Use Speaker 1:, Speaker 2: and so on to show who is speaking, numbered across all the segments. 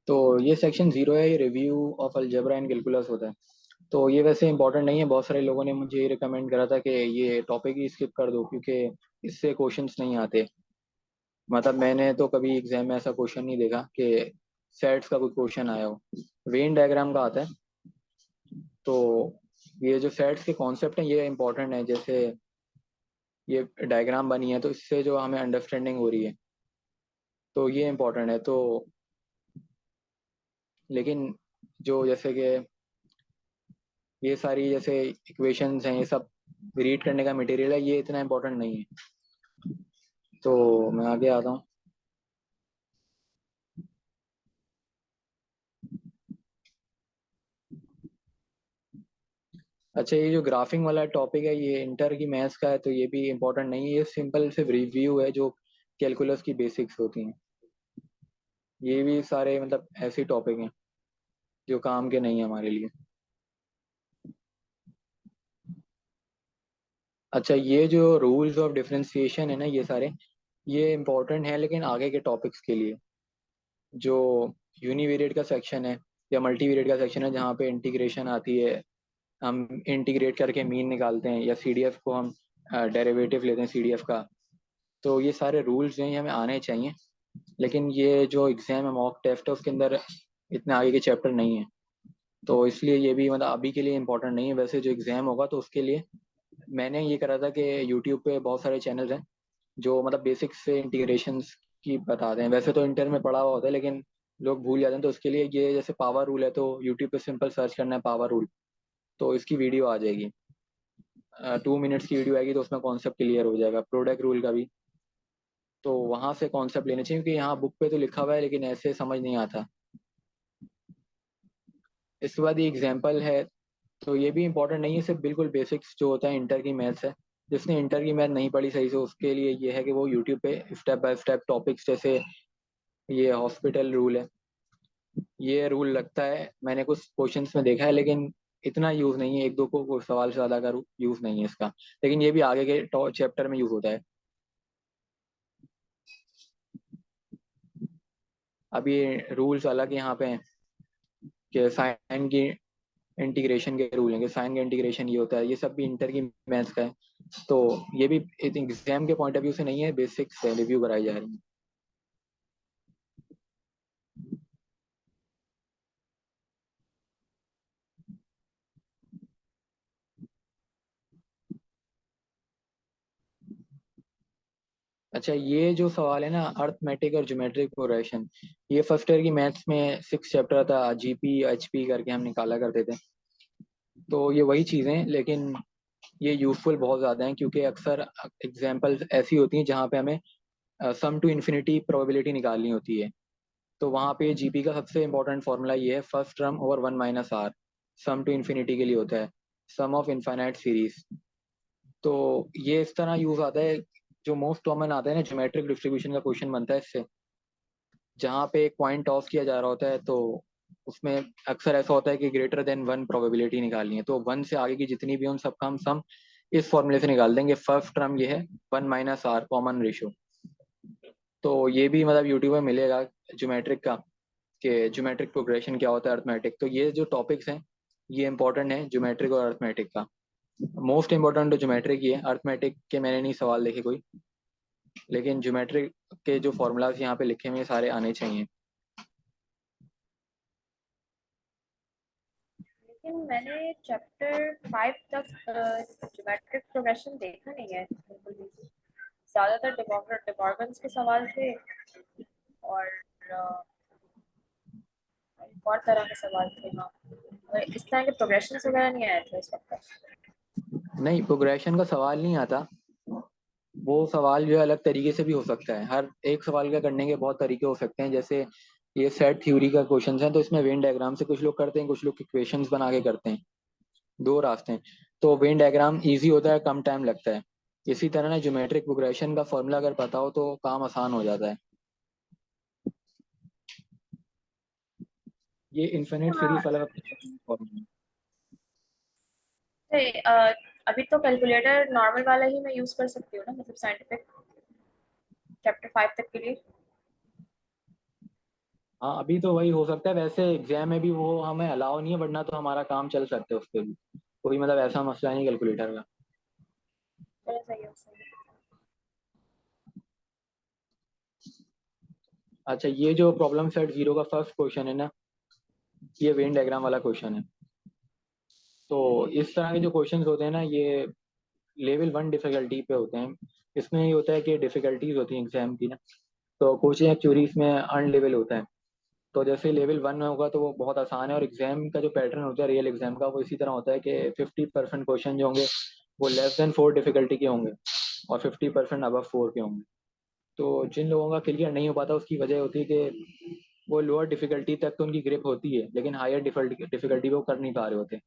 Speaker 1: तो ये सेक्शन 0 है, ये review of algebra and calculus होता है। तो ये वैसे इंपॉर्टेंट नहीं है, बहुत सारे लोगों ने मुझे ये रिकमेंड करा था कि ये टॉपिक ही स्किप कर दो क्योंकि इससे क्वेश्चंस नहीं आते। मतलब मैंने तो कभी एग्जाम में ऐसा क्वेश्चन नहीं देखा कि सेट्स का कोई क्वेश्चन आया हो। वेन डायग्राम का आता है। तो ये जो सेट्स के कॉन्सेप्ट हैं ये इंपॉर्टेंट है, जैसे ये डायग्राम बनी है तो इससे जो हमें अंडरस्टैंडिंग हो रही है तो ये इंपॉर्टेंट है। तो लेकिन जो जैसे कि ये सारी जैसे इक्वेशंस हैं ये सब रीड करने का मटेरियल है, ये इतना इंपॉर्टेंट नहीं है। तो मैं आगे आता हूँ। अच्छा, ये जो ग्राफिंग वाला टॉपिक है ये इंटर की मैथ्स का है, तो ये भी इंपॉर्टेंट नहीं है, ये सिंपल सिर्फ रिव्यू है जो कैलकुलस की बेसिक्स होती हैं। ये भी सारे मतलब ऐसे टॉपिक हैं जो काम के नहीं है हमारे लिए। अच्छा, ये जो रूल्स ऑफ डिफरेंशिएशन है ना ये सारे, ये इंपॉर्टेंट है लेकिन आगे के टॉपिक्स के लिए। जो यूनिवेरिएट का सेक्शन है या मल्टीवेरिएट का सेक्शन है जहाँ पे इंटीग्रेशन आती है, हम इंटीग्रेट करके मीन निकालते हैं, या सीडीएफ को हम डेरिवेटिव लेते हैं सीडीएफ का। तो ये सारे रूल्स हैं ये हमें आने चाहिए, लेकिन ये जो एग्जाम है मॉक टेस्ट है उसके अंदर इतने आगे के चैप्टर नहीं है। तो इसलिए ये भी मतलब अभी के लिए इम्पोर्टेंट नहीं है। वैसे जो एग्जाम होगा तो उसके लिए मैंने ये करा था कि यूट्यूब पे बहुत सारे चैनल्स हैं जो मतलब बेसिक से इंटीग्रेशंस की बताते हैं। वैसे तो इंटर में पढ़ा हुआ होता है लेकिन लोग भूल जाते हैं, तो उसके लिए ये जैसे पावर रूल है तो यूट्यूब पे सिंपल सर्च करना है पावर रूल, तो इसकी वीडियो आ जाएगी। 2 मिनट्स की वीडियो आएगी तो उसमें कॉन्सेप्ट क्लियर हो जाएगा, प्रोडक्ट रूल का भी। तो वहां से कॉन्सेप्ट लेने चाहिए क्योंकि यहाँ बुक पे तो लिखा हुआ है लेकिन ऐसे समझ नहीं आता। इसके बाद ये एग्जाम्पल है, तो ये भी इंपॉर्टेंट नहीं है, सिर्फ बिल्कुल बेसिक्स जो होता है इंटर की मैथ्स है। जिसने इंटर की मैथ नहीं पढ़ी सही से उसके लिए ये है कि वो यूट्यूब पे स्टेप बाय स्टेप टॉपिक्स, जैसे ये हॉस्पिटल रूल है, ये रूल लगता है मैंने कुछ क्वेश्चंस में देखा है लेकिन इतना यूज नहीं है, एक दो को सवाल से ज्यादा का यूज नहीं है इसका। लेकिन ये भी आगे के चैप्टर में यूज होता है। अब ये रूल्स अलग यहाँ पे हैं कि साइन की इंटीग्रेशन के रूल हैं कि साइन का इंटीग्रेशन ये होता है, ये सब भी इंटर की मैथ्स का है। तो ये भी एग्जाम के पॉइंट ऑफ व्यू से नहीं है, बेसिक्स है, रिव्यू कराई जा रही है। अच्छा, ये जो सवाल है ना अर्थमेटिक और ज्योमेट्रिक प्रोग्रेशन, ये फर्स्ट ईयर की मैथ्स में 6 चैप्टर था, जीपी एचपी करके हम निकाला करते थे। तो ये वही चीज़ें, लेकिन ये यूजफुल बहुत ज़्यादा हैं क्योंकि अक्सर एग्जाम्पल्स ऐसी होती हैं जहाँ पे हमें सम टू इन्फिनिटी प्रोबेबिलिटी निकालनी होती है। तो वहाँ पे जीपी का सबसे इंपॉर्टेंट फॉर्मूला ये है, first term over 1 - r, sum to infinity के लिए होता है, सम ऑफ इनफाइनाइट सीरीज। तो ये इस तरह यूज आता है, जो मोस्ट कॉमन आता है ना ज्योमेट्रिक डिस्ट्रीब्यूशन का क्वेश्चन बनता है इससे, जहाँ पे एक पॉइंट टॉस किया जा रहा होता है तो उसमें अक्सर ऐसा होता है कि ग्रेटर देन 1 प्रोबेबिलिटी निकालनी है, तो 1 से आगे की जितनी भी हैं, उन सबका हम सम इस फॉर्मूले से निकाल देंगे। फर्स्ट टर्म ये है 1 - r कॉमन रेशियो। तो ये भी मतलब यूट्यूब में मिलेगा ज्योमेट्रिक का, कि ज्योमेट्रिक प्रोग्रेशन क्या होता है, अर्थमेटिक। तो ये जो टॉपिक्स हैं ये इंपॉर्टेंट है ज्योमेट्रिक और अर्थमेटिक का। मोस्ट इंपॉर्टेंट तो ज्योमेट्रिक ही है, अर्थमेटिक के मैंने नहीं सवाल देखे कोई, लेकिन ज्योमेट्रिक के जो फॉर्मूलाज यहाँ पे लिखे हुए हैं सारे आने चाहिए।
Speaker 2: लेकिन मैंने चैप्टर 5 तक ज्योमेट्रिक प्रोग्रेशन देखा नहीं है बिल्कुल भी। ज्यादातर डिमॉर्गन्स के सवाल थे और अ, एक और तरह के सवाल थे। हाँ, और इस तरह के प्रोग्रेशन वगैरह नहीं आए थे इस वक्त तक।
Speaker 1: नहीं, प्रोग्रेशन का सवाल नहीं आता, वो सवाल जो है अलग तरीके से भी हो सकता है। हर एक सवाल का करने के बहुत तरीके हो सकते हैं। जैसे ये सेट थ्योरी का क्वेश्चन है तो इसमें वेन डायग्राम से कुछ लोग करते हैं, कुछ लोग इक्वेशंस बना के करते हैं, दो रास्ते हैं। तो वेन डायग्राम इजी होता है, कम टाइम लगता है। इसी तरह ना ज्योमेट्रिक प्रोग्रेशन का फॉर्मूला अगर पता हो तो काम आसान हो जाता है। ये इन्फिनिट
Speaker 2: हाँ,
Speaker 1: सीरीज वाला फॉर्मूला।
Speaker 2: अभी तो कैलकुलेटर नॉर्मल वाला ही मैं यूज कर सकती हूँ ना, मतलब साइंटिफिक चैप्टर 5 तक के लिए।
Speaker 1: हाँ अभी तो वही हो सकता है, वैसे एग्जाम में भी वो हमें अलाउ नहीं है, वरना तो हमारा काम चल सकता है उसके भी, कोई मतलब ऐसा मसला नहीं कैलकुलेटर का।
Speaker 2: चलो सही है, सही है।
Speaker 1: अच्छा ये जो प्रॉब्लम सेट जीरो का फर्स्ट क्वेश्चन है ना, ये वेन डायग्राम वाला क्वेश्चन है। तो इस तरह के जो क्वेश्चंस होते हैं ना, ये लेवल वन डिफिकल्टी पे होते हैं। इसमें ये होता है कि डिफिकल्टीज होती हैं एग्जाम की ना, तो कोचिंग एक्चुअली इसमें अर्न लेवल होता है। तो जैसे लेवल वन में होगा तो वो बहुत आसान है, और एग्जाम का जो पैटर्न होता है रियल एग्जाम का वो इसी तरह होता है कि 50% क्वेश्चन जो होंगे वो लेस देन फोर डिफिकल्टी के होंगे, और 50% अबव फोर के होंगे। तो जिन लोगों का क्लियर नहीं हो पाता उसकी वजह होती है कि वो लोअर डिफिकल्टी तक तो उनकी ग्रिप होती है, लेकिन हायर डिफिकल्टी वो कर नहीं पा रहे होते,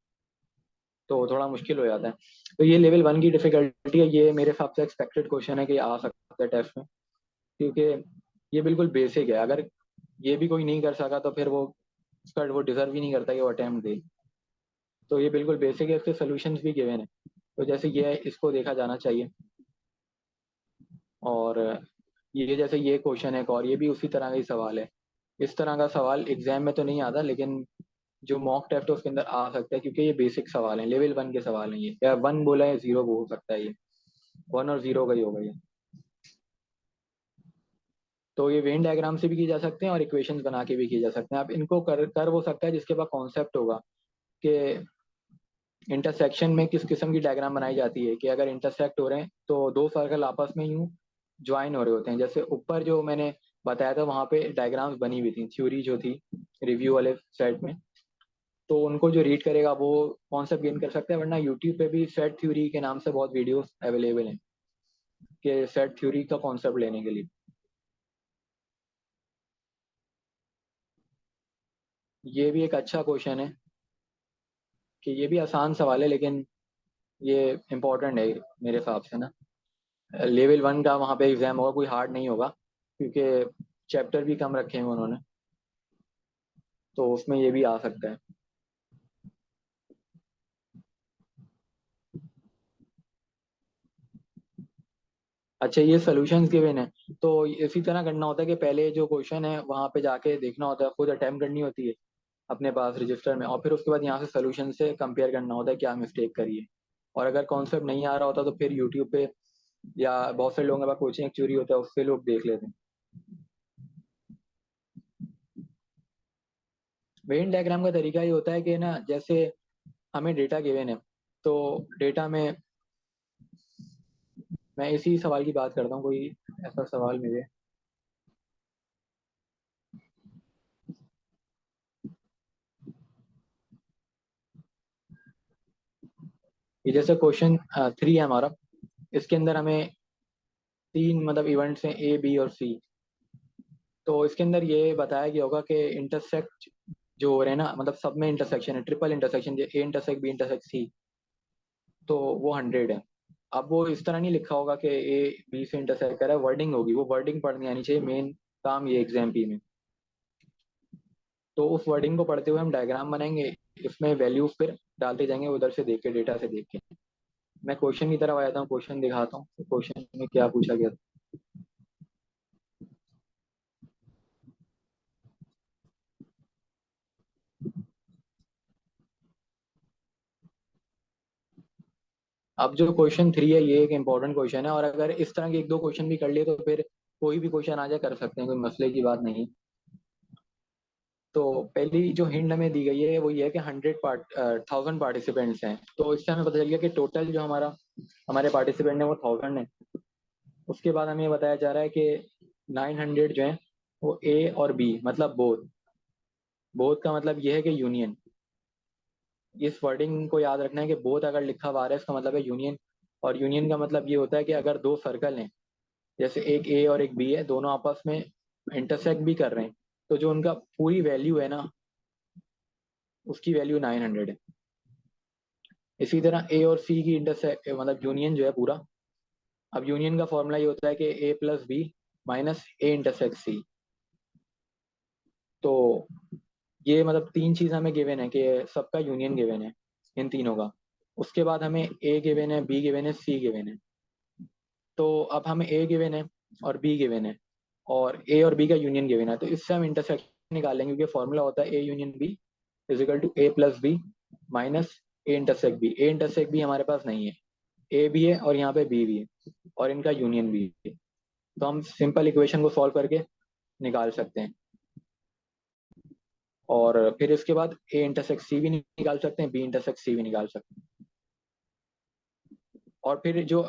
Speaker 1: तो थोड़ा मुश्किल हो जाता है। तो ये लेवल वन की डिफिकल्टी है, ये मेरे हिसाब से एक्सपेक्टेड क्वेश्चन है कि आ सकता है टेस्ट में, क्योंकि ये बिल्कुल बेसिक है। अगर ये भी कोई नहीं कर सका तो फिर वो उसका वो डिजर्व ही नहीं करता कि वो अटेम्प्ट दे। तो ये बिल्कुल बेसिक है, इसके सोल्यूशंस भी गिवन है। तो जैसे ये है, इसको देखा जाना चाहिए। और ये जैसे ये क्वेश्चन है एक और, ये भी उसी तरह का ही सवाल है। इस तरह का सवाल एग्जाम में तो नहीं आता, लेकिन जो मॉक टेस्ट है उसके अंदर आ सकता है, क्योंकि ये बेसिक सवाल है, लेवल वन के सवाल हैं ये, या वन बोला है जीरो हो सकता है ये, वन और जीरो का ही होगा ये। तो ये वेन डायग्राम से भी की जा सकते हैं और इक्वेशंस बना के भी किए जा सकते हैं। आप इनको कर वो सकता है जिसके पास कॉन्सेप्ट होगा कि इंटरसेक्शन में किस किस्म की डायग्राम बनाई जाती है, कि अगर इंटरसेक्ट हो रहे हैं तो दो सर्कल आपस में यूं ज्वाइन हो रहे होते हैं। जैसे ऊपर जो मैंने बताया था वहां पे डायग्राम्स बनी हुई थी, थ्योरी जो थी रिव्यू वाले सेट में, तो उनको जो रीड करेगा वो कॉन्सेप्ट गेन कर सकता है। वरना यूट्यूब पे भी सेट थ्योरी के नाम से बहुत वीडियोस अवेलेबल हैं कि सेट थ्योरी का कॉन्सेप्ट लेने के लिए। ये भी एक अच्छा क्वेश्चन है, कि ये भी आसान सवाल है, लेकिन ये इम्पोर्टेंट है मेरे हिसाब से ना। लेवल वन का वहाँ पे एग्जाम होगा, कोई हार्ड नहीं होगा, क्योंकि चैप्टर भी कम रखे हैं उन्होंने, तो उसमें ये भी आ सकता है। अच्छा ये सॉल्यूशंस गिवन है, तो इसी तरह करना होता है कि पहले जो क्वेश्चन है वहाँ पे जाके देखना होता है, खुद अटेम्प्ट करनी होती है अपने पास रजिस्टर में, और फिर उसके बाद यहाँ से सोल्यूशन से कंपेयर करना होता है क्या मिस्टेक करी है। और अगर कॉन्सेप्ट नहीं आ रहा होता तो फिर यूट्यूब पे या बहुत से लोगों के पास कोचिंग चोरी होता है, उससे लोग देख लेते हैं। वेन डायग्राम का तरीका ये होता है कि ना, जैसे हमें डेटा गिवन है, तो डेटा में मैं इसी सवाल की बात करता हूँ, कोई ऐसा सवाल मिले। ये जैसे क्वेश्चन थ्री है हमारा, इसके अंदर हमें तीन मतलब इवेंट्स हैं ए बी और सी। तो इसके अंदर ये बताया गया होगा कि इंटरसेक्ट जो हो रहे हैं ना, मतलब सब में इंटरसेक्शन है, ट्रिपल इंटरसेक्शन, जो A intersect B intersect C, तो वो 100 है। अब वो इस तरह नहीं लिखा होगा कि ए बी से इंटरसेक्ट कर रहा है, वर्डिंग होगी, वो वर्डिंग पढ़नी आनी चाहिए, मेन काम ये एग्जाम पी में। तो उस वर्डिंग को पढ़ते हुए हम डायग्राम बनाएंगे, इसमें वैल्यूज फिर डालते जाएंगे उधर से देख के, डेटा से देख के। मैं क्वेश्चन की तरफ आ जाता हूँ, क्वेश्चन दिखाता हूँ क्वेश्चन में क्या पूछा गया था। अब जो क्वेश्चन थ्री है ये एक इंपॉर्टेंट क्वेश्चन है, और अगर इस तरह के एक दो क्वेश्चन भी कर लिए तो फिर कोई भी क्वेश्चन आ जाए कर सकते हैं, कोई मसले की बात नहीं। तो पहली जो हिंट हमें दी गई है वो ये है कि 1000 पार्टिसिपेंट्स हैं, तो इससे हमें पता चल गया कि टोटल जो हमारे पार्टिसिपेंट है वो 1000 है। उसके बाद हमें ये बताया जा रहा है कि 900 जो है वो ए और बी मतलब बोथ। बोथ का मतलब ये है कि यूनियन, इस वर्डिंग को याद रखना है कि बोथ अगर लिखा हुआ आ रहा है इसका मतलब है यूनियन। और यूनियन का मतलब ये होता है कि अगर दो सर्कल हैं, जैसे एक ए और एक बी है, दोनों आपस में इंटरसेक्ट भी कर रहे हैं, तो जो उनका पूरी वैल्यू है ना, उसकी वैल्यू 900 है। इसी तरह ए और सी की इंटरसेक्ट मतलब यूनियन जो है पूरा, अब यूनियन का फॉर्मूला ये होता है कि A plus B minus A intersect C. तो ये मतलब तीन चीज हमें गिवन है कि सबका यूनियन गिवन है इन तीनों का। उसके बाद हमें ए गिवन है, बी गिवन है, सी गिवन है। तो अब हमें ए गिवन है और बी गिवन है, और ए और बी का यूनियन गिवन है, तो इससे हम इंटरसेक्शन निकाल लेंगे क्योंकि फॉर्मूला होता है A union B is equal to A plus B minus A intersect B. A intersect B हमारे पास नहीं है, ए भी है और यहाँ पे बी भी है और इनका यूनियन भी है, तो हम सिंपल इक्वेशन को सॉल्व करके निकाल सकते हैं। और फिर इसके बाद ए इंटरसेक्ट सी भी निकाल सकते हैं, बी इंटरसेक्ट सी भी निकाल सकते हैं। और फिर जो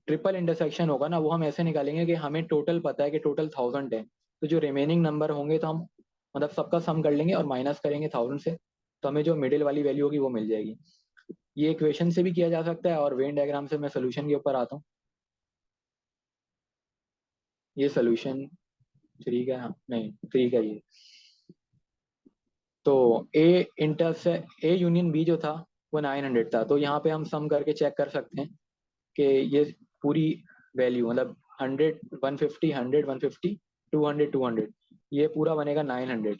Speaker 1: ट्रिपल इंटरसेक्शन होगा ना वो हम ऐसे निकालेंगे कि हमें टोटल पता है कि टोटल 1000 है, तो जो रिमेनिंग नंबर होंगे तो हम मतलब सबका सम कर लेंगे और माइनस करेंगे 1000 से, तो हमें जो मिडिल वाली वैल्यू होगी वो मिल जाएगी। ये इक्वेशन से भी किया जा सकता है और वेन डायग्राम से मैं सोल्यूशन के ऊपर आता हूँ। ये सोल्यूशन 3 का, नहीं 3 का ये। तो ए यूनियन बी जो था वो 900 था, तो यहाँ पे हम सम करके चेक कर सकते हैं कि ये पूरी वैल्यू मतलब 100 150 100 150 200 200 ये पूरा बनेगा 900।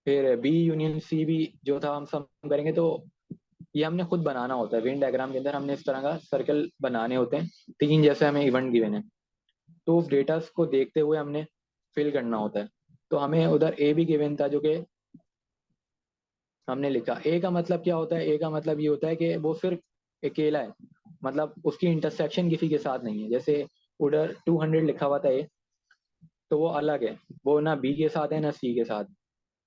Speaker 1: फिर बी यूनियन सी भी जो था हम सम करेंगे, तो ये हमने खुद बनाना होता है। वेन डायग्राम के अंदर हमने इस तरह का सर्कल बनाने होते हैं, 3 जैसे हमें इवेंट गिवन है, तो उस डेटा को देखते हुए हमने फिल करना होता है। तो हमें उधर ए भी गिवन था जो कि हमने लिखा। ए का मतलब क्या होता है? ए का मतलब ये होता है कि वो सिर्फ अकेला है, मतलब उसकी इंटरसेक्शन किसी के साथ नहीं है। जैसे उधर 200 लिखा हुआ था ए, तो वो अलग है, वो ना बी के साथ है ना सी के साथ,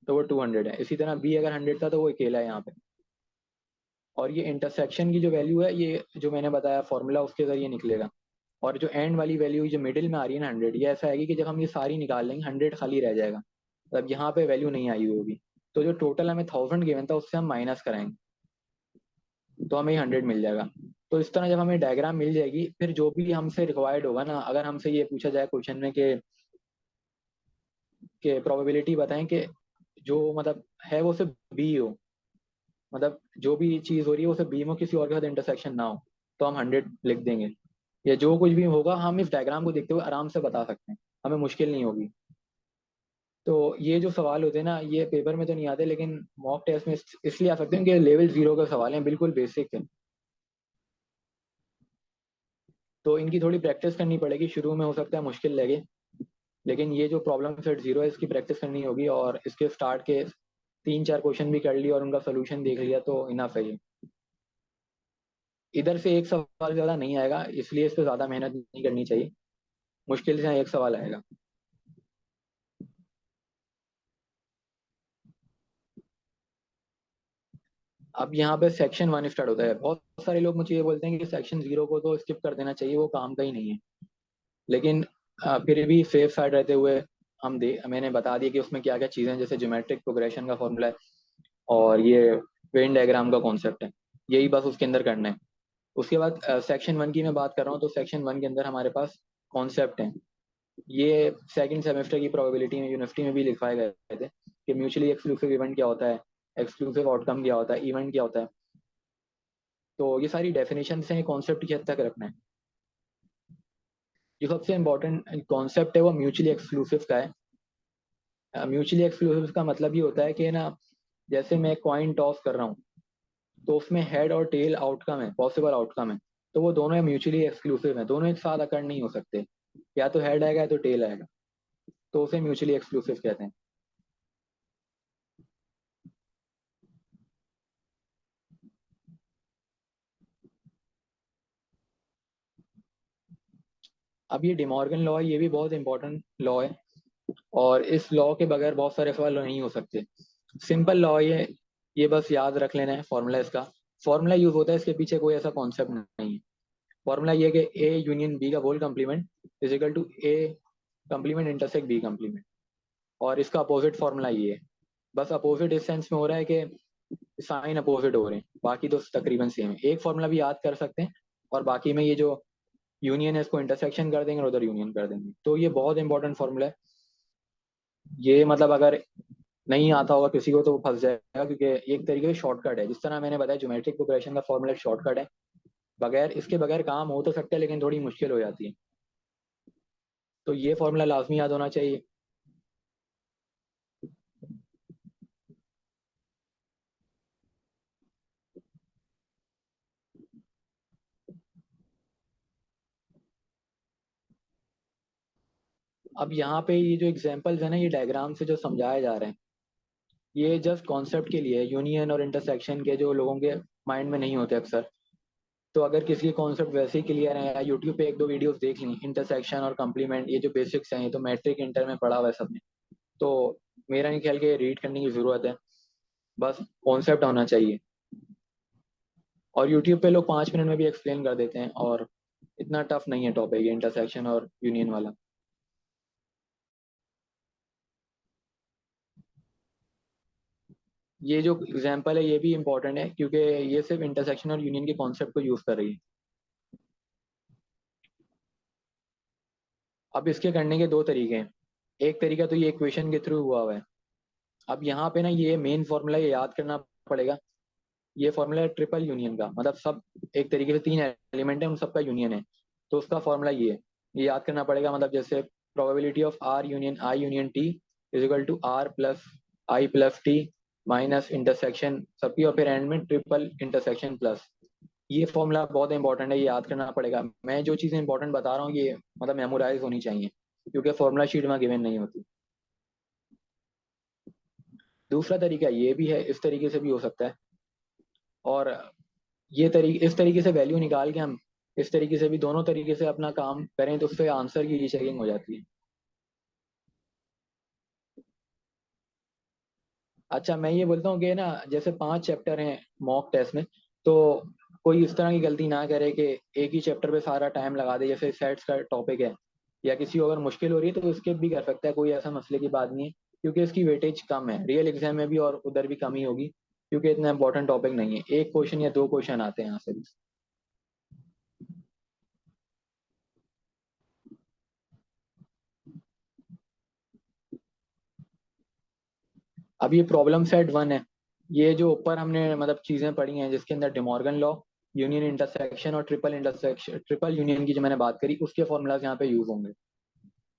Speaker 1: तो वो 200 है। इसी तरह बी अगर 100 था तो वो अकेला है यहाँ पे। और ये इंटरसेक्शन की जो वैल्यू है, ये जो मैंने बताया फॉर्मूला उसके जरिए निकलेगा। और जो एंड वाली वैल्यू जो मिडिल में आ रही है ना 100, ये ऐसा है कि जब हम ये सारी निकाल लेंगे 100 खाली रह जाएगा, मतलब यहाँ पे वैल्यू नहीं आई हुई होगी। तो जो टोटल हमें 1000 गिवन था उससे हम माइनस कराएंगे तो हमें 100 मिल जाएगा। तो इस तरह जब हमें डायग्राम मिल जाएगी, फिर जो भी हमसे रिक्वायर्ड होगा ना, अगर हमसे ये पूछा जाए क्वेश्चन में कि प्रोबेबिलिटी बताएं कि जो मतलब है वो सिर्फ बी हो, मतलब जो भी चीज़ हो रही है वो सिर्फ बी में हो, किसी और के साथ इंटरसेक्शन ना हो, तो हम 100 लिख देंगे। या जो कुछ भी होगा हम इस डायग्राम को देखते हुए आराम से बता सकते हैं, हमें मुश्किल नहीं होगी। तो ये जो सवाल होते हैं ना, ये पेपर में तो नहीं आते, लेकिन मॉक टेस्ट में इसलिए आ सकते हैं कि लेवल 0 का सवाल है, बिल्कुल बेसिक है। तो इनकी थोड़ी प्रैक्टिस करनी पड़ेगी, शुरू में हो सकता है मुश्किल लगे, लेकिन ये जो प्रॉब्लम सेट 0 है इसकी प्रैक्टिस करनी होगी। और इसके स्टार्ट के 3 4 क्वेश्चन भी कर लिए और उनका सोल्यूशन देख लिया तो इनफ है ये। इधर से एक सवाल ज़्यादा नहीं आएगा, इसलिए इस पर ज़्यादा मेहनत नहीं करनी चाहिए, मुश्किल से यहाँ एक सवाल आएगा। अब यहाँ पे सेक्शन 1 स्टार्ट होता है। बहुत सारे लोग मुझे ये बोलते हैं कि सेक्शन 0 को तो स्किप कर देना चाहिए, वो काम का ही नहीं है। लेकिन फिर भी सेफ साइड रहते हुए मैंने बता दिया कि उसमें क्या क्या चीज़ें हैं, जैसे ज्योमेट्रिक प्रोग्रेशन का फॉर्मूला है और ये वेन डायग्राम का कॉन्सेप्ट है, यही बस उसके अंदर करना है। उसके बाद सेक्शन 1 की मैं बात कर रहा हूँ, तो सेक्शन 1 के अंदर हमारे पास कॉन्सेप्ट है। ये सेकंड सेमेस्टर की प्रोबेबिलिटी में यूनिवर्सिटी में भी लिखवाए गए थे कि म्यूचुअली एक्सक्लूसिव इवेंट क्या होता है, एक्सक्लूसिव आउटकम क्या होता है, इवेंट क्या होता है। तो ये सारी डेफिनेशन है, कॉन्सेप्ट की हद तक रखना है। जो सबसे इंपॉर्टेंट कॉन्सेप्ट है वो म्यूचुअली एक्सक्लूसिव का है। म्यूचुअली एक्सक्लूसिव का मतलब ये होता है कि ना, जैसे मैं कॉइन टॉस कर रहा हूँ, तो उसमें हेड और टेल आउटकम है, पॉसिबल आउटकम है, तो वो दोनों म्यूचुअली एक्सक्लूसिव है, दोनों एक साथ अकर नहीं हो सकते, या तो हेड आएगा या तो टेल आएगा, तो उसे म्यूचुअली एक्सक्लूसिव कहते हैं। अब ये डिमॉर्गन लॉ है, ये भी बहुत इंपॉर्टेंट लॉ है, और इस लॉ के बगैर बहुत सारे सवाल नहीं हो सकते। सिंपल लॉ ये बस याद रख लेना है फॉर्मूला इसका। फॉर्मूला यूज होता है, इसके पीछे कोई ऐसा कॉन्सेप्ट नहीं है। फॉर्मूला ये कि ए यूनियन बी का whole complement is equal to A complement intersect B complement, और इसका अपोजिट फॉर्मूला ये है। बस अपोजिट इस सेंस में हो रहा है कि साइन अपोजिट हो रहे हैं, बाकी तो तकरीबन सेम है। एक फॉर्मूला भी याद कर सकते हैं और बाकी में ये जो यूनियन है इसको इंटरसेक्शन कर देंगे और उधर यूनियन कर देंगे। तो ये बहुत इंपॉर्टेंट फॉर्मूला है। ये मतलब अगर नहीं आता होगा किसी को तो वो फंस जाएगा, क्योंकि ये एक तरीके से शॉर्टकट है। जिस तरह मैंने बताया ज्योमेट्रिक प्रोग्रेशन का फॉर्मूला शॉर्टकट है, बगैर इसके बगैर काम हो तो सकता है लेकिन थोड़ी मुश्किल हो जाती है। तो ये फॉर्मूला लाजमी याद होना चाहिए। अब यहाँ पे ये जो एग्जांपल्स है ना, ये डायग्राम से जो समझाया जा रहे हैं, ये जस्ट कॉन्सेप्ट के लिए, यूनियन और इंटरसेक्शन के जो लोगों के माइंड में नहीं होते अक्सर। तो अगर किसी के कॉन्सेप्ट वैसे ही क्लियर है, या यूट्यूब पे एक दो वीडियोस देख ली, इंटरसेक्शन और कम्प्लीमेंट, ये जो बेसिक्स हैं, ये तो मैट्रिक इंटर में पढ़ा हुआ है सबने। तो मेरा नहीं ख्याल कि रीड करने की ज़रूरत है, बस कॉन्सेप्ट होना चाहिए। और यूट्यूब पे लोग 5 मिनट में भी एक्सप्लेन कर देते हैं, और इतना टफ नहीं है टॉपिक ये इंटरसेक्शन और यूनियन वाला। ये जो एग्जांपल है ये भी इंपॉर्टेंट है, क्योंकि ये सिर्फ इंटरसेक्शन और यूनियन के कॉन्सेप्ट को यूज़ कर रही है। अब इसके करने के दो तरीके हैं। एक तरीका तो ये इक्वेशन के थ्रू हुआ हुआ है। अब यहाँ पे ना ये मेन फॉर्मूला ये याद करना पड़ेगा। ये फॉर्मूला है ट्रिपल यूनियन का, मतलब सब एक तरीके से तीन एलिमेंट है, उन सबका यूनियन है। तो उसका फॉर्मूला ये याद करना पड़ेगा। मतलब जैसे probability of R union I union T is equal to R plus I plus T minus intersection सबकी, और फिर एंड में ट्रिपल इंटरसेक्शन प्लस। ये फॉर्मूला बहुत इंपॉर्टेंट है, ये याद करना पड़ेगा। मैं जो चीज़ें इंपॉर्टेंट बता रहा हूँ ये मतलब मेमोराइज होनी चाहिए, क्योंकि फॉर्मूला शीट में गिवन नहीं होती। दूसरा तरीका ये भी है, इस तरीके से भी हो सकता है। और ये तरीके, इस तरीके से वैल्यू निकाल के हम इस तरीके से भी, दोनों तरीके से अपना काम करें तो उससे आंसर की रीचेकिंग हो जाती है। अच्छा, मैं ये बोलता हूँ कि ना, जैसे 5 चैप्टर हैं मॉक टेस्ट में, तो कोई इस तरह की गलती ना करे कि एक ही चैप्टर पे सारा टाइम लगा दे। जैसे सेट्स का टॉपिक है, या किसी को अगर मुश्किल हो रही है तो स्किप भी कर सकता है, कोई ऐसा मसले की बात नहीं है, क्योंकि इसकी वेटेज कम है रियल एग्जाम में भी, और उधर भी कम ही होगी, क्योंकि इतना इंपॉर्टेंट टॉपिक नहीं है। एक क्वेश्चन या दो क्वेश्चन आते हैं यहाँ से भी। अब ये प्रॉब्लम सेट वन है। ये जो ऊपर हमने मतलब चीजें पढ़ी हैं, जिसके अंदर डिमॉर्गन लॉ, यूनियन इंटरसेक्शन और ट्रिपल इंटरसेक्शन, ट्रिपल यूनियन की जो मैंने बात करी, उसके फॉर्मूलाज यहाँ पे यूज होंगे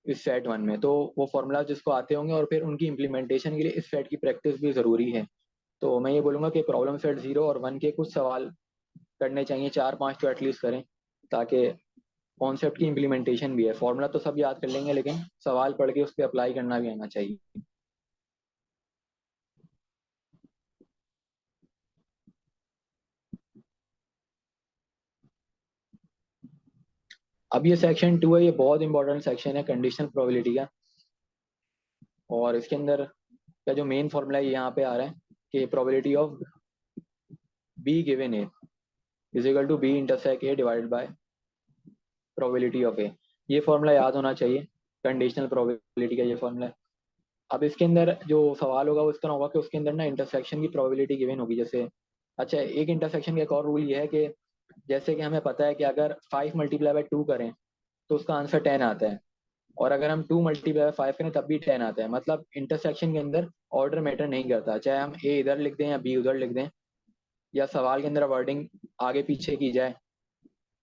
Speaker 1: इस सेट वन में। तो वो फॉर्मूलाज जिसको आते होंगे, और फिर उनकी इंप्लीमेंटेशन के लिए इस सेट की प्रैक्टिस भी जरूरी है। तो मैं ये बोलूंगा कि प्रॉब्लम सेट 0 और 1 के कुछ सवाल करने चाहिए, 4 5 तो एटलीस्ट करें, ताकि कॉन्सेप्ट की इंप्लीमेंटेशन भी है। फॉर्मूला तो सब याद कर लेंगे, लेकिन सवाल पढ़ के उस पर अप्लाई करना भी आना चाहिए। अब ये सेक्शन 2 है, ये बहुत इंपॉर्टेंट सेक्शन है कंडीशनल प्रोबेबिलिटी का। और इसके अंदर का जो मेन फॉर्मूला है ये यहाँ पे आ रहा है कि probability of B given A is equal to B intersect A divided by probability of A. ये फॉर्मूला याद होना चाहिए, कंडीशनल प्रोबेबिलिटी का ये फॉर्मूला है। अब इसके अंदर जो सवाल होगा वो इस तरह होगा कि उसके अंदर ना इंटरसेक्शन की प्रोबेबिलिटी गिवन होगी। जैसे अच्छा, एक इंटरसेक्शन का एक और रूल ये है कि जैसे कि हमें पता है कि अगर 5 × 2 करें तो उसका आंसर 10 आता है, और अगर हम 2 × 5 करें तब भी 10 आता है। मतलब इंटरसेक्शन के अंदर ऑर्डर मैटर नहीं करता, चाहे हम ए इधर लिख दें या बी उधर लिख दें, या सवाल के अंदर वर्डिंग आगे पीछे की जाए,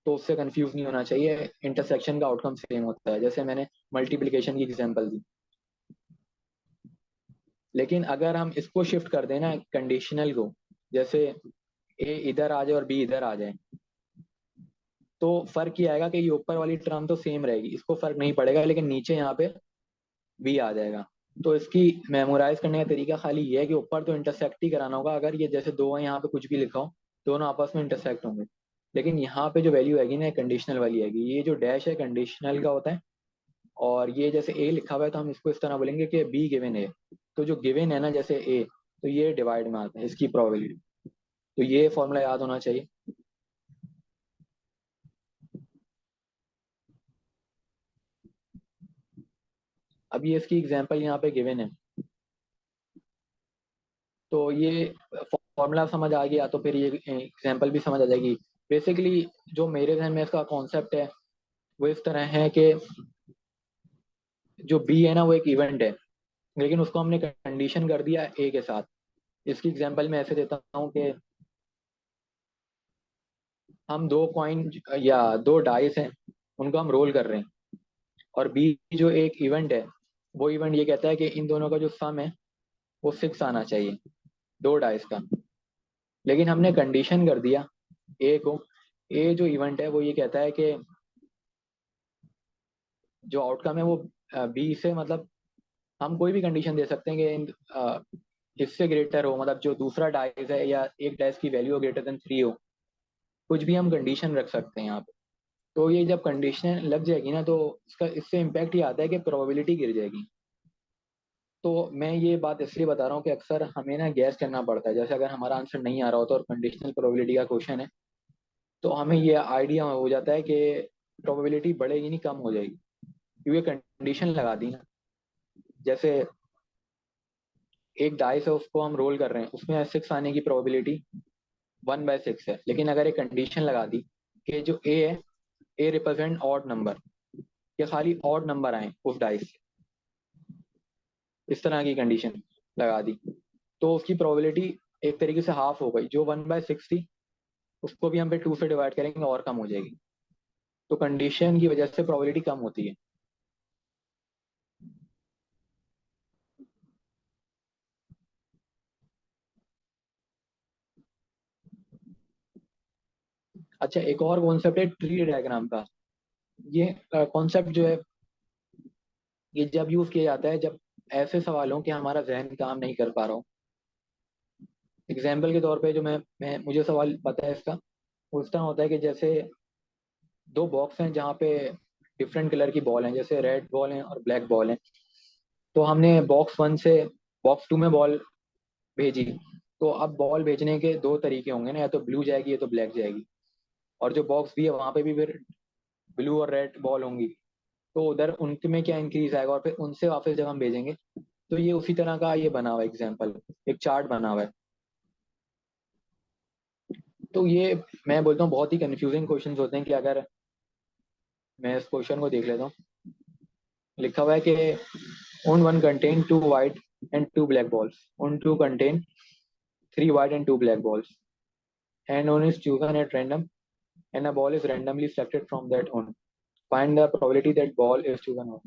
Speaker 1: तो उससे कंफ्यूज नहीं होना चाहिए। इंटरसेक्शन का आउटकम सेम होता है, जैसे मैंने मल्टीप्लिकेशन की एग्जांपल दी। लेकिन अगर हम इसको शिफ्ट कर दें ना कंडीशनल को, जैसे ए इधर आ जाए और बी इधर आ जाए, तो फर्क ये आएगा कि ये ऊपर वाली टर्म तो सेम रहेगी, इसको फर्क नहीं पड़ेगा, लेकिन नीचे यहाँ पे बी आ जाएगा। तो इसकी मेमोराइज करने का तरीका खाली ये है कि ऊपर तो इंटरसेक्ट ही कराना होगा। अगर ये जैसे दो है, यहाँ पे कुछ भी लिखा हो, दोनों आपस में इंटरसेक्ट होंगे। लेकिन यहाँ पे जो वैल्यू आएगी ना कंडीशनल वाली आएगी। ये जो डैश है कंडीशनल का होता है, और ये जैसे ए लिखा हुआ है तो हम इसको इस तरह बोलेंगे कि बी गिवन है। तो जो गिवन है ना जैसे ए, तो ये डिवाइड में आता है इसकी प्रोबेबिलिटी। तो ये फॉर्मूला याद होना चाहिए। अब ये इसकी एग्जांपल यहाँ पे गिवन है, तो ये फॉर्मूला समझ आ गया तो फिर ये एग्जांपल भी समझ आ जाएगी। बेसिकली जो मेरे ध्यान में इसका कॉन्सेप्ट है वो इस तरह है कि जो बी है ना वो एक इवेंट है, लेकिन उसको हमने कंडीशन कर दिया ए के साथ। इसकी एग्जांपल मैं ऐसे देता हूँ कि हम दो कॉइन या दो डाइस हैं, उनको हम रोल कर रहे हैं, और बी जो एक इवेंट है, वो इवेंट ये कहता है कि इन दोनों का जो सम है वो 6 आना चाहिए, दो डाइस का। लेकिन हमने कंडीशन कर दिया ए को, ए जो इवेंट है वो ये कहता है कि जो आउटकम है वो बी से मतलब हम कोई भी कंडीशन दे सकते हैं कि इससे ग्रेटर हो, मतलब जो दूसरा डाइस है या एक डाइस की वैल्यू ग्रेटर देन 3 हो, कुछ भी हम कंडीशन रख सकते हैं यहाँ पे। तो ये जब कंडीशन लग जाएगी ना, तो इसका इससे इम्पैक्ट ये आता है कि प्रोबेबिलिटी गिर जाएगी। तो मैं ये बात इसलिए बता रहा हूँ कि अक्सर हमें ना गैस करना पड़ता है, जैसे अगर हमारा आंसर नहीं आ रहा होता और कंडीशनल प्रोबेबिलिटी का क्वेश्चन है, तो हमें ये आइडिया हो जाता है कि प्रोबेबिलिटी बढ़ेगी नहीं, कम हो जाएगी, क्योंकि कंडीशन लगा दी ना। जैसे एक डाइस है, उसको हम रोल कर रहे हैं, उसमें 6 आने की प्रोबेबिलिटी 1/6 है, लेकिन अगर एक कंडीशन लगा दी कि जो ए है, ए रिप्रेजेंट ऑड नंबर, या खाली ऑड नंबर आए उस डाइस से, इस तरह की कंडीशन लगा दी, तो उसकी प्रोबेबिलिटी एक तरीके से हाफ हो गई। जो 1/6 थी, उसको भी हम पे 2 से डिवाइड करेंगे और कम हो जाएगी। तो कंडीशन की वजह से प्रोबेबिलिटी कम होती है। अच्छा, एक और कॉन्सेप्ट है ट्री डायग्राम का। ये कॉन्सेप्ट जो है, ये जब यूज किया जाता है जब ऐसे सवाल हो कि हमारा जहन काम नहीं कर पा रहा हो। एग्जाम्पल के तौर पे जो मैं मुझे सवाल पता है इसका, वो इस तरह होता है कि जैसे दो बॉक्स हैं जहाँ पे डिफरेंट कलर की बॉल हैं, जैसे रेड बॉल है और ब्लैक बॉल है। तो हमने बॉक्स 1 से बॉक्स 2 में बॉल भेजी। तो अब बॉल भेजने के दो तरीके होंगे ना, या तो ब्लू जाएगी या तो ब्लैक जाएगी। और जो बॉक्स भी है वहां पे भी फिर ब्लू और रेड बॉल होंगी। तो उधर उनके में क्या इंक्रीज आएगा, और फिर उनसे वापस जब हम भेजेंगे, तो ये उसी तरह का ये बना हुआ है एग्जाम्पल, एक चार्ट बना हुआ है। तो ये मैं बोलता हूँ बहुत ही कंफ्यूजिंग क्वेश्चंस होते हैं कि अगर मैं इस क्वेश्चन को देख लेता हूँ, लिखा हुआ है कि on one contain two white and two black balls, on two contain three white and two black balls, and on is chosen at random and a ball is randomly selected from that on. Find the probability that ball is chosen on.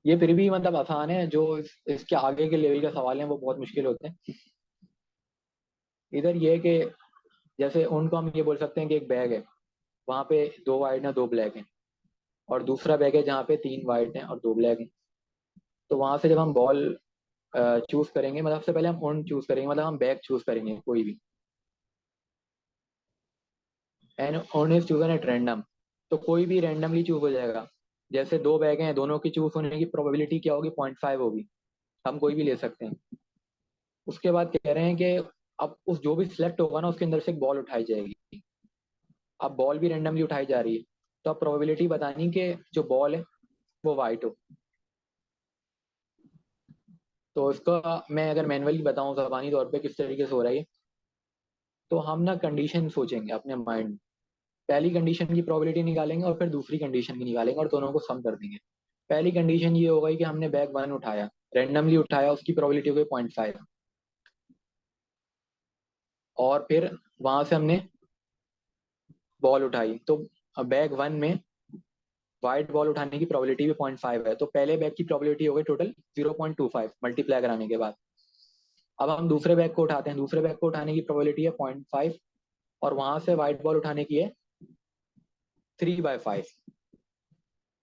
Speaker 1: ये फिर भी मतलब आसान है, जो इसके आगे के लेवल का सवाल है वो बहुत मुश्किल होते हैं। इधर ये है कि जैसे उनको हम ये बोल सकते हैं कि एक बैग है, वहाँ पे दो वाइट हैं दो ब्लैक हैं, और दूसरा बैग है जहाँ पे तीन वाइट हैं और दो ब्लैक हैं। तो वहां से जब हम बॉल चूज करेंगे, मतलब सबसे पहले हम ऑन चूज करेंगे, मतलब हम बैग चूज करेंगे कोई भी, and on is chosen at random. तो कोई भी रैंडमली चूज हो जाएगा। जैसे दो बैग हैं, दोनों की चूज होने की प्रोबेबिलिटी क्या होगी, 0.5 होगी। हम कोई भी ले सकते हैं। उसके बाद कह रहे हैं कि अब उस जो भी सिलेक्ट होगा ना, उसके अंदर से एक बॉल उठाई जाएगी। अब बॉल भी रैंडमली उठाई जा रही है, तो अब प्रोबेबिलिटी बतानी कि जो बॉल है वो वाइट हो। तो इसका मैं अगर मैनुअली बताऊं जबानी तौर पे किस तरीके से हो रहा है ये, तो हम ना कंडीशन सोचेंगे अपने माइंड में। पहली कंडीशन की प्रोबेबिलिटी निकालेंगे और फिर दूसरी कंडीशन की निकालेंगे और दोनों को सम कर देंगे। पहली कंडीशन ये हो गई कि हमने बैग 1 उठाया, रैंडमली उठाया, उसकी प्रोबेबिलिटी हो गई 0.5। और फिर वहां से हमने बॉल उठाई, तो बैग 1 में वाइट बॉल उठाने की प्रोबेबिलिटी भी 0.5 है। तो पहले बैग की प्रोबेबिलिटी हो गई टोटल 0.25 मल्टीप्लाई कराने के बाद। अब हम दूसरे बैग को उठाते हैं, दूसरे बैग को उठाने की प्रोबेबिलिटी है 0.5, और वहां से वाइट बॉल उठाने की है 3/5।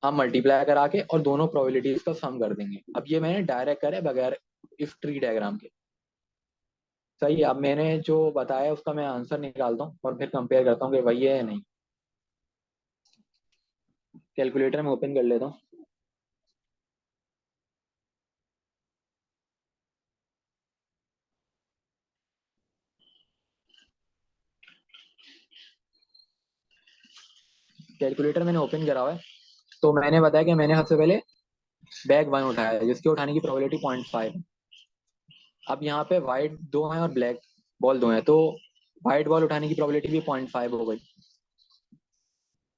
Speaker 1: हम मल्टीप्लाई करा के और दोनों प्रोबेबिलिटीज का सम कर देंगे। अब ये मैंने डायरेक्ट करे बगैर इस ट्री डायग्राम के। सही है। अब मैंने जो बताया उसका मैं आंसर निकालता हूँ और फिर कंपेयर करता हूँ कि वही है या नहीं। कैलकुलेटर में ओपन कर लेता हूँ। कैलकुलेटर मैंने ओपन करा हुआ है। तो मैंने बताया कि मैंने सबसे पहले बैग 1 उठाया है, जिसके उठाने की प्रोबेबिलिटी 0.5 है। अब यहाँ पे वाइट दो हैं और ब्लैक बॉल दो हैं, तो वाइट बॉल उठाने की प्रोबेबिलिटी भी 0.5 हो गई।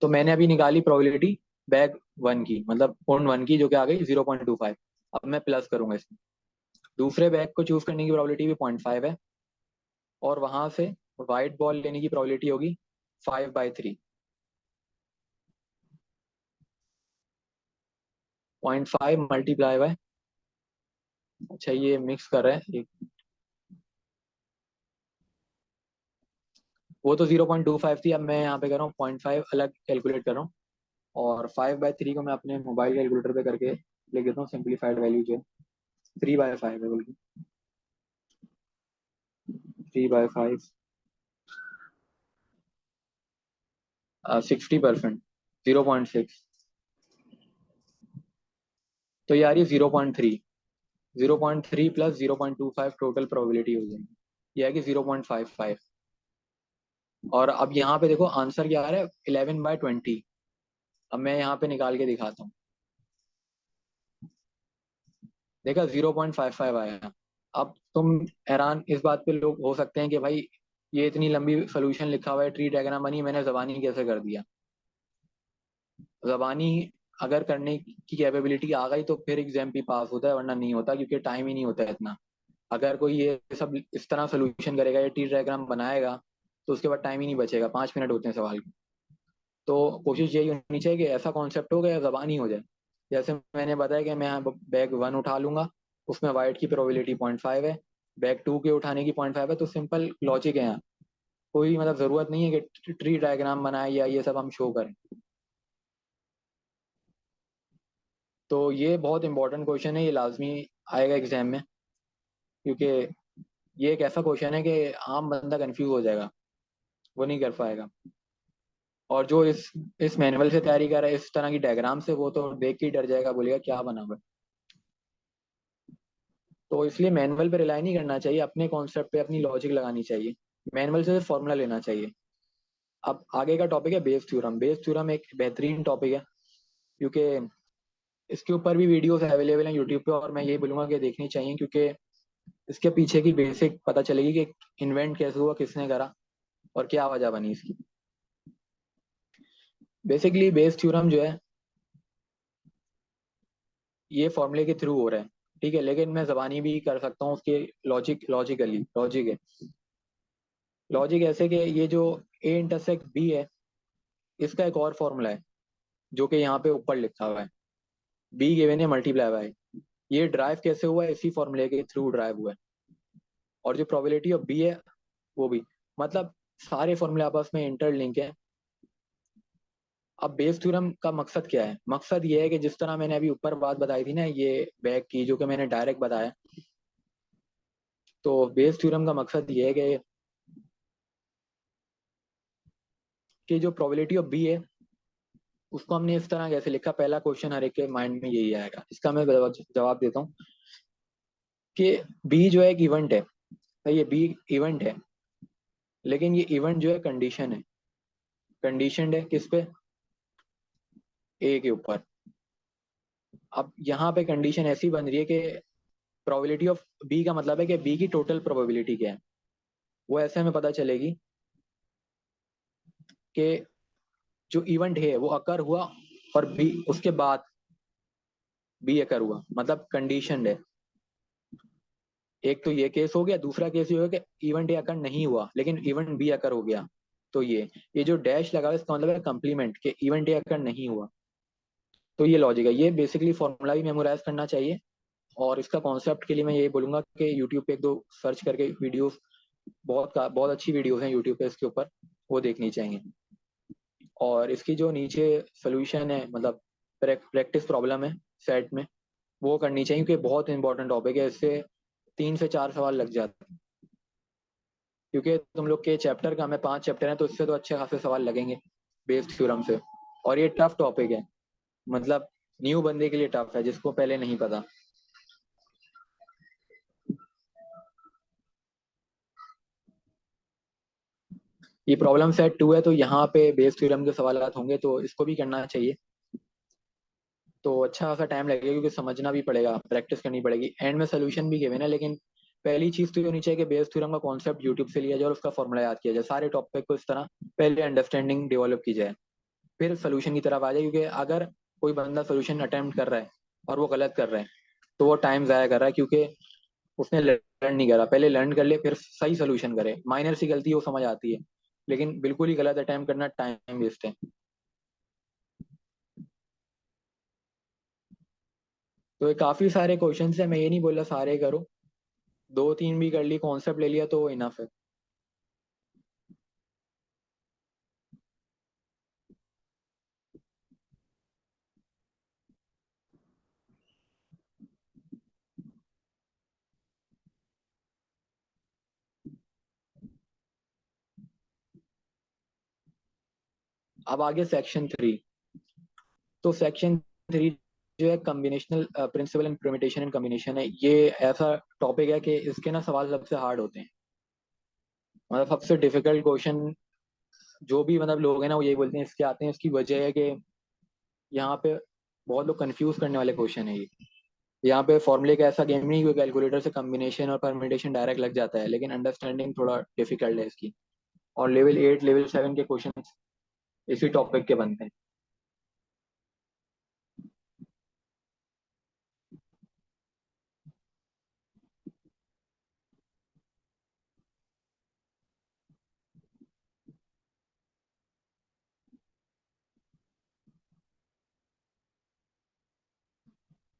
Speaker 1: तो मैंने अभी निकाली प्रोबेबिलिटी बैग 1 की, मतलब ऑन 1 की, जो कि आ गई 0.25। अब मैं प्लस करूंगा इसमें। दूसरे बैग को चूज करने की प्रोबेबिलिटी भी 0.5 है, और वहां से वाइट बॉल लेने की प्रोबेबिलिटी होगी 5/3। 0.5 मल्टीप्लाई बाय, अच्छा ये मिक्स कर रहे हैं वो तो 0.25 थी, अब मैं यहाँ पे कर रहा हूँ 0.5 अलग कैलकुलेट कर रहा हूँ। और 5/3 को मैं अपने मोबाइल कैलकुलेटर पे करके लिख देता हूँ। सिंप्लीफाइड वैल्यू जो है 3/5 है, बल्कि 3/5 60%, 0.6। तो यार ये 0.3 प्लस 0.25 टोटल प्रोबेबिलिटी हो जाएगी। ये है कि 0.55। और अब यहाँ पे देखो आंसर क्या आ रहा है, 11/20। अब मैं यहाँ पे निकाल के दिखाता हूँ। देखा 0.55 आया। अब तुम हैरान इस बात पे लोग हो सकते हैं कि भाई ये इतनी लंबी सोल्यूशन लिखा हुआ है, ट्री डायग्राम बनी, मैंने जबानी कैसे कर दिया। जबानी अगर करने की कैपेबिलिटी आ गई तो फिर एग्जाम भी पास होता है, वरना नहीं होता, क्योंकि टाइम ही नहीं होता है इतना। अगर कोई ये सब इस तरह सोल्यूशन करेगा या ट्री डायग्राम बनाएगा तो उसके बाद टाइम ही नहीं बचेगा, 5 मिनट होते हैं सवाल के। तो कोशिश यही होनी चाहिए कि ऐसा कॉन्सेप्ट हो या जबानी हो जाए। जैसे मैंने बताया कि मैं बैग 1 उठा लूंगा, उसमें वाइट की प्रोबेबिलिटी 0.5 है, बैग 2 के उठाने की 0.5 है, तो सिंपल लॉजिक है यहाँ। कोई मतलब जरूरत नहीं है कि ट्री डायग्राम बनाए या ये सब हम शो करें। तो ये बहुत इंपॉर्टेंट क्वेश्चन है, ये लाजमी आएगा एग्जाम में, क्योंकि ये एक ऐसा क्वेश्चन है कि आम बंदा कंफ्यूज हो जाएगा, वो नहीं कर पाएगा। और जो इस मैनुअल से तैयारी कर रहा है इस तरह की डायग्राम से, वो तो देख के ही डर जाएगा, बोलेगा क्या बना हुआ है। तो इसलिए मैनुअल पे रिलाई नहीं करना चाहिए, अपने कॉन्सेप्ट पे अपनी लॉजिक लगानी चाहिए। मैनुअल से फॉर्मूला लेना चाहिए। अब आगे का टॉपिक है बेस थ्योरम। बेस थ्योरम एक बेहतरीन टॉपिक है, क्योंकि इसके ऊपर भी वीडियोस अवेलेबल हैं यूट्यूब पे, और मैं यही बोलूंगा कि देखनी चाहिए, क्योंकि इसके पीछे की बेसिक पता चलेगी कि इन्वेंट कैसे हुआ, किसने करा, और क्या वजह बनी इसकी। बेसिकली बेस थ्योरम जो है ये फॉर्मूले के थ्रू हो रहा है, ठीक है, लेकिन मैं जबानी भी कर सकता हूँ उसके। लॉजिक है। लॉजिक ऐसे कि ये जो ए इंटरसेक्ट बी है, इसका एक और फॉर्मूला है जो कि यहाँ पे ऊपर लिखा हुआ है, बी गिवन है मल्टीप्लाई बाय। ये ड्राइव कैसे हुआ है, इसी फॉर्मूले के थ्रू ड्राइव हुआ है। और जो प्रोबेबिलिटी ऑफ बी है वो भी, मतलब सारे फॉर्मूले आपस में इंटरलिंक है। अब बेस थ्योरम का मकसद क्या है? मकसद ये है कि जिस तरह मैंने अभी ऊपर बात बताई थी ना, ये बैग की, जो कि मैंने डायरेक्ट बताया, तो बेस थ्योरम का मकसद ये है कि जो प्रोबेबिलिटी ऑफ बी है उसको हमने इस तरह कैसे लिखा। पहला क्वेश्चन हर एक के माइंड में यही आएगा, इसका मैं जवाब देता हूँ कि बी जो है एक इवेंट है। तो ये बी इवेंट है, लेकिन ये इवेंट जो है कंडीशन है। कंडीशन है किस पे? ए के ऊपर। अब यहाँ पे कंडीशन ऐसी बन रही है कि प्रोबेबिलिटी ऑफ बी का मतलब है कि बी की टोटल प्रोबेबिलिटी क्या है, वो ऐसे हमें पता चलेगी कि जो इवेंट है वो अकर हुआ और बी उसके बाद बी अकर हुआ, मतलब कंडीशन है। एक तो ये केस हो गया, दूसरा केस ये हो गया कि इवेंट ए अकर नहीं हुआ लेकिन इवेंट बी अकर हो गया। तो ये जो डैश लगा हुआ है इसका मतलब है कंप्लीमेंट, कि इवेंट ए अकर नहीं हुआ। तो ये लॉजिक है, ये बेसिकली फॉर्मूला भी मेमोराइज करना चाहिए। और इसका कॉन्सेप्ट के लिए मैं ये बोलूंगा कि यूट्यूब पे 1-2 सर्च करके वीडियोस, बहुत अच्छी वीडियोस हैं यूट्यूब पे इसके ऊपर, वो देखनी चाहिए। और इसकी जो नीचे सोल्यूशन है, मतलब प्रैक्टिस प्रॉब्लम है सेट में, वो करनी चाहिए, क्योंकि बहुत इंपॉर्टेंट टॉपिक है। इससे 3 से 4 सवाल लग जाते हैं, क्योंकि तुम लोग के चैप्टर का हमें 5 चैप्टर हैं, तो इससे तो अच्छे खासे सवाल लगेंगे बेस थ्योरम से। और ये टफ टॉपिक है, मतलब न्यू बंदे के लिए टफ है जिसको पहले नहीं पता। ये प्रॉब्लम सेट 2 है, तो यहाँ पे बेस थ्योरम के सवाल होंगे, तो इसको भी करना चाहिए। तो अच्छा खासा टाइम लगेगा, क्योंकि समझना भी पड़ेगा, प्रैक्टिस करनी पड़ेगी। एंड में सोल्यूशन भी गिवन है, लेकिन पहली चीज तो ये होनी चाहिए कि बेस थ्योरम का कॉन्सेप्ट यूट्यूब से लिया जाए और उसका फॉर्मूला याद किया जाए। सारे टॉपिक को इस तरह पहले अंडरस्टैंडिंग डेवलप की जाए, फिर सोल्यूशन की तरफ आ जाए। क्योंकि अगर कोई बंदा सोल्यूशन अटेम्प्ट कर रहा है और वो गलत कर रहा है, तो वो टाइम जाया कर रहा है, क्योंकि उसने लर्न नहीं करा। पहले लर्न कर ले फिर सही सोल्यूशन करे। माइनर सी गलती वो समझ आती है, लेकिन बिल्कुल ही गलत अटेम्प्ट करना टाइम वेस्ट है। तो ये काफी सारे क्वेश्चन है, मैं ये नहीं बोला सारे करो, 2-3 भी कर ली, कॉन्सेप्ट ले लिया तो इनफ है। अब आगे सेक्शन 3। तो सेक्शन 3 जो है combinational principle and permutation and combination है। ये ऐसा टॉपिक है कि इसके ना सवाल सबसे हार्ड होते हैं। मतलब सबसे डिफिकल्ट क्वेश्चन जो भी मतलब लोग हैं ना वो यही बोलते हैं इसके आते हैं। इसकी वजह है कि यहाँ पे बहुत लोग कंफ्यूज करने वाले क्वेश्चन है ये। यहाँ पे फॉर्मूले का ऐसा गेम नहीं कि कैलकुलेटर से कम्बिनेशन और परम्यूटेशन डायरेक्ट लग जाता है, लेकिन अंडरस्टैंडिंग थोड़ा डिफिकल्ट है इसकी। और लेवल 8 लेवल 7 के क्वेश्चन इसी टॉपिक के बनते हैं।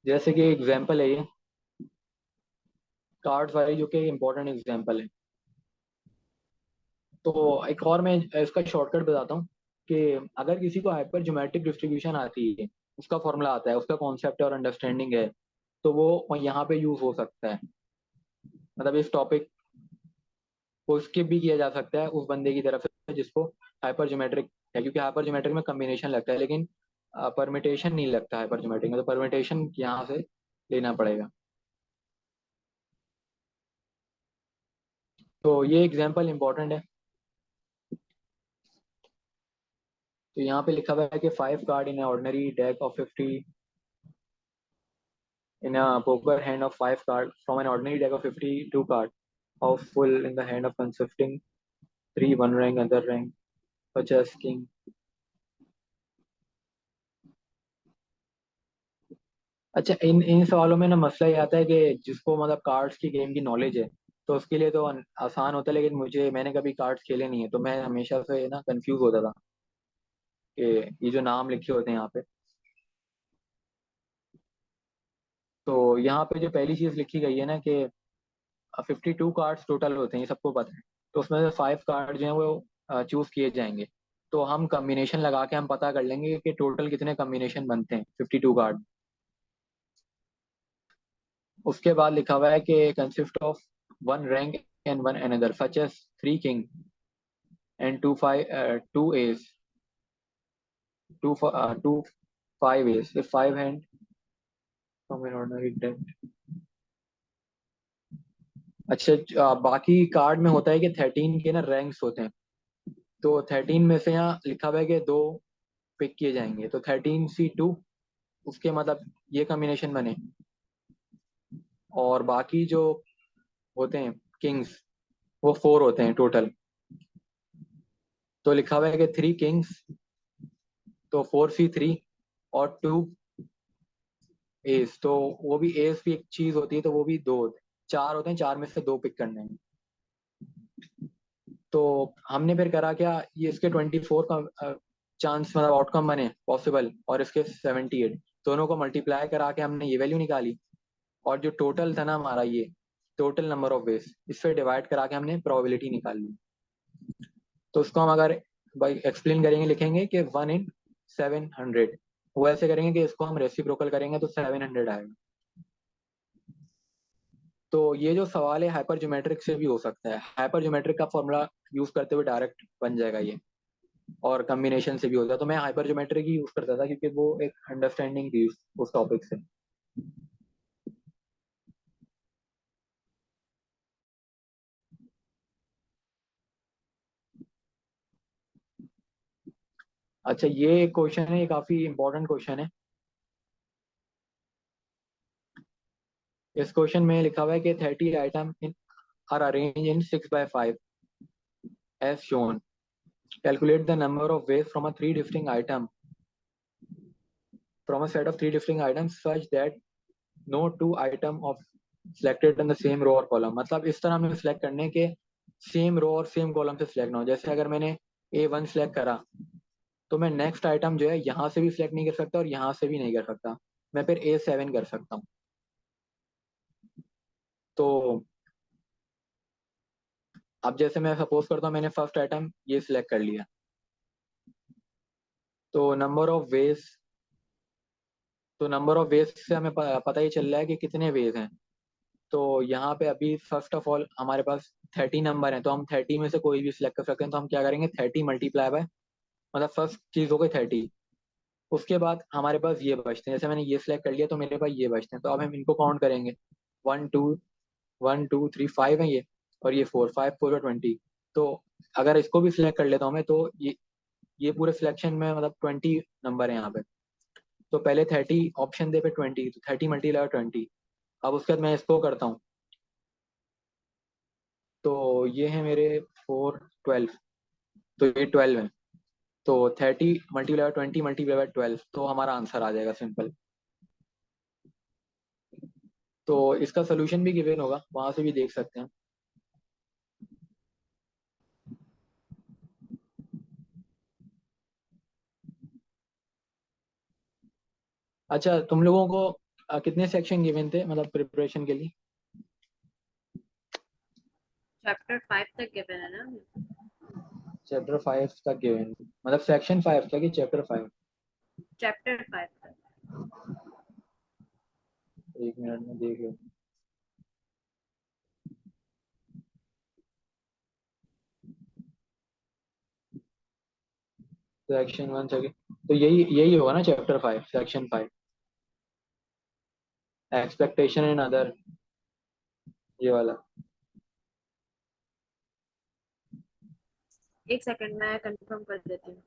Speaker 1: जैसे कि एग्जाम्पल है ये कार्ड वाली, जो कि इंपॉर्टेंट एग्जाम्पल है। तो एक और मैं इसका शॉर्टकट बताता हूँ कि अगर किसी को हाइपर ज्योमेट्रिक डिस्ट्रीब्यूशन आती है, उसका फॉर्मूला आता है, उसका कॉन्सेप्ट और अंडरस्टैंडिंग है, तो वो यहाँ पे यूज हो सकता है। मतलब इस टॉपिक को स्किप भी किया जा सकता है उस बंदे की तरफ से जिसको हाइपर ज्योमेट्रिक है, क्योंकि हाइपर ज्योमेट्रिक में कम्बिनेशन लगता है लेकिन परमिटेशन नहीं लगता हाइपर ज्योमेट्रिक में। तो परमिटेशन यहाँ से लेना पड़ेगा। तो ये एग्जाम्पल इंपॉर्टेंट है। तो यहाँ पे लिखा हुआ है कि 5 card in ordinary deck of 50 in a poker hand of 5 cards from an ordinary deck of 52 cards. How full in the hand of consisting 3 one rank, other rank, such as king. अच्छा, इन इन सवालों में ना मसला ये आता है कि जिसको मतलब कार्ड्स की गेम की नॉलेज है तो उसके लिए तो आसान होता है, लेकिन मैंने कभी कार्ड्स खेले नहीं है तो मैं हमेशा से ना कंफ्यूज होता था कि ये जो नाम लिखे होते हैं यहाँ पे। तो यहाँ पे जो पहली चीज लिखी गई है ना कि 52 कार्ड्स टोटल होते हैं, ये सबको पता है। तो उसमें से 5 कार्ड जो हैं वो चूज किए जाएंगे। तो हम कम्बिनेशन लगा के हम पता कर लेंगे कि टोटल कितने कम्बिनेशन बनते हैं 52 कार्ड। उसके बाद लिखा हुआ है कि consist of one rank and one another such as 3 king and two ace two 5 ace if 5 hand from an ordinary deck. अच्छा, बाकी कार्ड में होता है कि 13 के ना रैंक्स होते हैं। तो 13 में से यहाँ लिखा हुआ है कि दो पिक किए जाएंगे, तो 13C2 उसके मतलब ये कॉम्बिनेशन बने। और बाकी जो होते हैं किंग्स वो 4 होते हैं टोटल। तो लिखा हुआ है कि 3 किंग्स, तो 4C3 और 2 एस। तो वो भी एस भी एक चीज होती है, तो वो भी दो होते हैं। 4 होते हैं, 4 में से दो पिक करने हैं। तो हमने फिर करा क्या, ये इसके 24 का चांस मतलब आउटकम बने पॉसिबल, और इसके 78 दोनों को मल्टीप्लाई करा के हमने ये वैल्यू निकाली। और जो टोटल था ना हमारा, ये टोटल नंबर ऑफ वेज, इससे डिवाइड करा के हमने प्रोबेबिलिटी निकाल ली। तो उसको हम अगर भाई एक्सप्लेन करेंगे, लिखेंगे कि 1 in 700। वो ऐसे करेंगे कि इसको हम रेसिप्रोकल करेंगे तो 700 आएगा। तो ये जो सवाल है हाइपर ज्योमेट्रिक से भी हो सकता है। हाइपर ज्योमेट्रिक का फॉर्मूला यूज करते हुए डायरेक्ट बन जाएगा ये। और कम्बिनेशन से भी होता है, तो मैं हाइपर ज्योमेट्रिक ही यूज करता था क्योंकि वो एक अंडरस्टैंडिंग थी उस टॉपिक से। अच्छा, ये एक क्वेश्चन है, ये काफी इंपॉर्टेंट क्वेश्चन है। इस क्वेश्चन में लिखा हुआ है कि 30 item in are arrange in 6 by 5 as shown. Calculate the number of ways from a three distinct item from a set of three distinct items such that no two item of selected in the same row or column. मतलब इस तरह हमें select करने के same row और same column से select ना हो। जैसे अगर मैंने A1 सिलेक्ट करा तो मैं नेक्स्ट आइटम जो है यहाँ से भी सिलेक्ट नहीं कर सकता और यहाँ से भी नहीं कर सकता। मैं फिर A7 कर सकता हूँ। तो अब जैसे मैं सपोज करता हूँ मैंने फर्स्ट आइटम ये सिलेक्ट कर लिया, तो नंबर ऑफ वेज से हमें पता ही चल रहा है कि कितने वेज हैं। तो यहाँ पे अभी फर्स्ट ऑफ ऑल हमारे पास 30 नंबर है, तो हम 30 में से कोई भी सिलेक्ट कर सकते हैं। तो हम क्या करेंगे, 30 × मतलब फर्स्ट चीज हो गई 30। उसके बाद हमारे पास ये बचते हैं, जैसे मैंने ये सिलेक्ट कर लिया तो मेरे पास ये बचते हैं, तो अब हम इनको काउंट करेंगे। 1 2 1 2 3 5 है ये, और ये 4 5 4 20। तो अगर इसको भी सिलेक्ट कर लेता हूँ मैं, तो ये पूरे सिलेक्शन में मतलब 20 नंबर है यहाँ पे। तो पहले 30 ऑप्शन दे पे 20, तो 30 मल्टीप्लाई 20। अब उसके बाद मैं इसको करता हूँ, तो ये है मेरे 4 12, तो ये 12 है। तो 30 मल्टीप्लाई 20 मल्टीप्लाई 12, तो हमारा आंसर आ जाएगा सिंपल। तो इसका सोल्यूशन भी गिवन होगा, वहां से भी देख सकते हैं। अच्छा, तुम लोगों को कितने सेक्शन गिवन थे मतलब प्रिपरेशन के लिए?
Speaker 2: चैप्टर 5 तक गिवन है ना?
Speaker 1: चैप्टर 5 तक गिवन, मतलब सेक्शन 5 तक कि चैप्टर 5?
Speaker 2: चैप्टर 5 तक।
Speaker 1: एक मिनट में देख लो। सेक्शन 1 सेक्शन, तो यही यही होगा ना chapter 5, section 5, expectation and other, ये वाला।
Speaker 2: एक सेकंड मैं कंफर्म कर देती हूँ।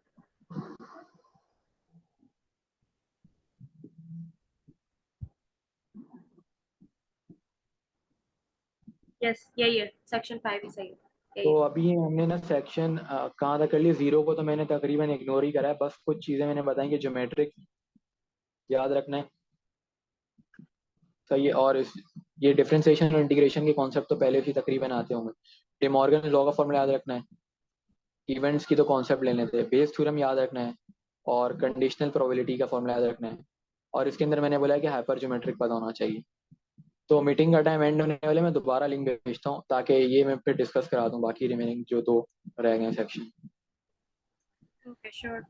Speaker 2: यस यही है, सेक्शन 5 ही सही है, यही
Speaker 1: तो
Speaker 2: है।
Speaker 1: अभी हमने ना सेक्शन कहाँ तक कर लिया, 0 को तो मैंने तकरीबन इग्नोर ही करा है, बस कुछ चीज़ें मैंने बताई कि ज्योमेट्रिक याद रखना है। सही है। और ये डिफरेंशिएशन और इंटीग्रेशन के कॉन्सेप्ट तो पहले भी तकरीबन आते होंगे। डिमॉर्गन लॉ का फॉर्मूला याद रखना है। इवेंट्स की तो कॉन्सेप्ट ले लेते हैं, बेस थ्योरम याद रखना है, और कंडीशनल प्रोबेबिलिटी का फॉर्मूला याद रखना है। और इसके अंदर मैंने बोला है कि हाइपर ज्योमेट्रिक पता होना चाहिए। तो मीटिंग का टाइम एंड होने वाले, मैं दोबारा लिंक भेजता हूँ ताकि ये मैं फिर डिस्कस करा दूँ बाकी रिमेनिंग जो दो रह गए सेक्शन।
Speaker 2: Okay sure.